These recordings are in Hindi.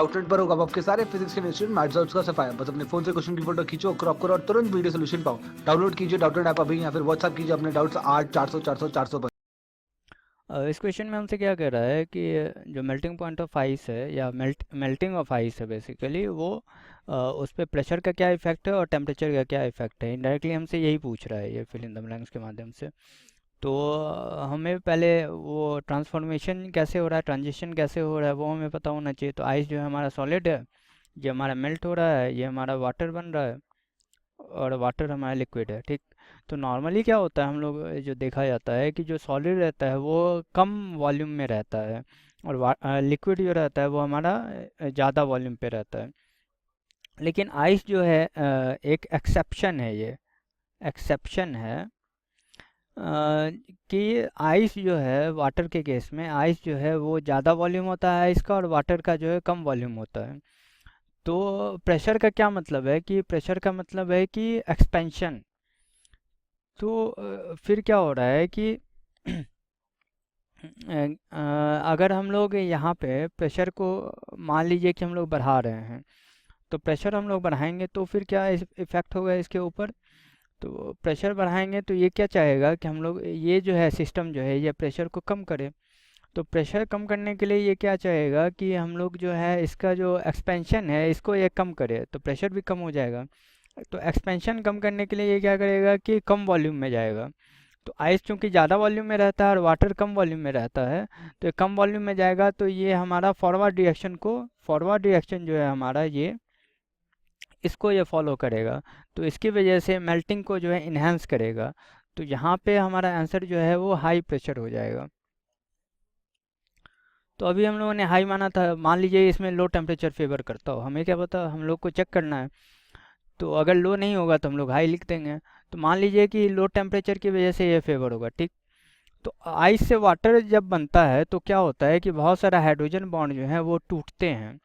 आउटलेट पर होगा आपके सारे फिजिक्स के इंस्टीट्यूट मैथ्स का सफाया। बस अपने फोन से क्वेश्चन की फोटो खींचो, क्रॉप करो और तुरंत वीडियो सोल्यूशन पाओ। डाउनलोड कीजिए डाउटनेट ऐप अभी, या फिर व्हाट्सएप कीजिए अपने डाउट्स 8 400 400 400 पर। इस क्वेश्चन में हमसे क्या कह रहा है कि जो मेल्टिंग पॉइंट ऑफ आइस है या मेल्टिंग ऑफ आइस है बेसिकली वो उस पर प्रेशर का क्या इफेक्ट है और टेम्परेचर का क्या इफेक्ट है। इनडायरेक्टली हमसे यही पूछ रहा है ये फिल इन द ब्लैंक्स के माध्यम से। तो हमें पहले वो ट्रांसफॉर्मेशन कैसे हो रहा है, ट्रांजिशन कैसे हो रहा है वो हमें पता होना चाहिए। तो आइस जो है हमारा सॉलिड है, ये हमारा मेल्ट हो रहा है, ये हमारा वाटर बन रहा है और वाटर हमारा लिक्विड है, ठीक। तो नॉर्मली क्या होता है हम लोग जो देखा जाता है कि जो सॉलिड रहता है वो कम वॉल्यूम में रहता है और लिक्विड जो रहता है वो हमारा ज़्यादा वॉल्यूम पे रहता है। लेकिन आइस जो है एक एक्सेप्शन है, ये एक्सेप्शन है कि आइस जो है वाटर के केस में आइस जो है वो ज़्यादा वॉल्यूम होता है आइस का और वाटर का जो है कम वॉल्यूम होता है। तो प्रेशर का क्या मतलब है कि प्रेशर का मतलब है कि एक्सपेंशन। तो फिर क्या हो रहा है कि अगर हम लोग यहाँ पे प्रेशर को मान लीजिए कि हम लोग बढ़ा रहे हैं, तो प्रेशर हम लोग बढ़ाएंगे तो फिर क्या इफेक्ट होगा इसके ऊपर। तो प्रेशर बढ़ाएंगे तो ये क्या चाहेगा कि हम लोग ये जो है सिस्टम जो है ये प्रेशर को कम करे। तो प्रेशर कम करने के लिए ये क्या चाहेगा कि हम लोग जो है इसका जो एक्सपेंशन है इसको ये कम करे, तो प्रेशर भी कम हो जाएगा। तो एक्सपेंशन कम करने के लिए ये क्या करेगा कि कम वॉल्यूम में जाएगा। तो आइस चूंकि ज़्यादा वॉल्यूम में रहता है और वाटर कम वॉल्यूम में रहता है, तो ये कम वॉल्यूम में जाएगा तो ये हमारा फॉरवर्ड रिएक्शन जो है हमारा ये इसको ये फॉलो करेगा। तो इसकी वजह से मेल्टिंग को जो है इन्हेंस करेगा। तो यहाँ पे हमारा आंसर जो है वो हाई प्रेशर हो जाएगा। तो अभी हम लोगों ने हाई माना था, मान लीजिए इसमें लो टेम्परेचर फेवर करता हो, हमें क्या पता, हम लोग को चेक करना है। तो अगर लो नहीं होगा तो हम लोग हाई लिख देंगे। तो मान लीजिए कि लो टेम्परेचर की वजह से ये फेवर होगा, ठीक। तो आइस से वाटर जब बनता है तो क्या होता है कि बहुत सारा हाइड्रोजन बॉन्ड जो है वो टूटते हैं।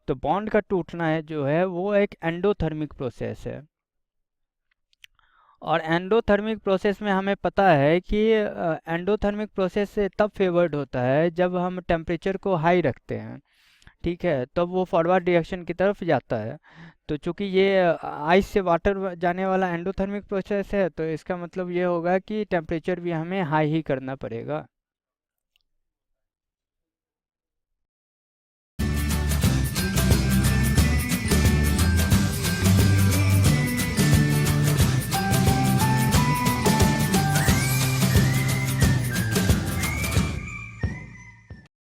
तो बॉन्ड का टूटना है जो है वो एक एंडोथर्मिक प्रोसेस है। और एंडोथर्मिक प्रोसेस में हमें पता है कि एंडोथर्मिक प्रोसेस से तब फेवर्ड होता है जब हम टेम्परेचर को हाई रखते हैं, ठीक है, तब वो फॉरवर्ड रिएक्शन की तरफ जाता है। तो चूंकि ये आइस से वाटर जाने वाला एंडोथर्मिक प्रोसेस है तो इसका मतलब ये होगा कि टेम्परेचर भी हमें हाई ही करना पड़ेगा।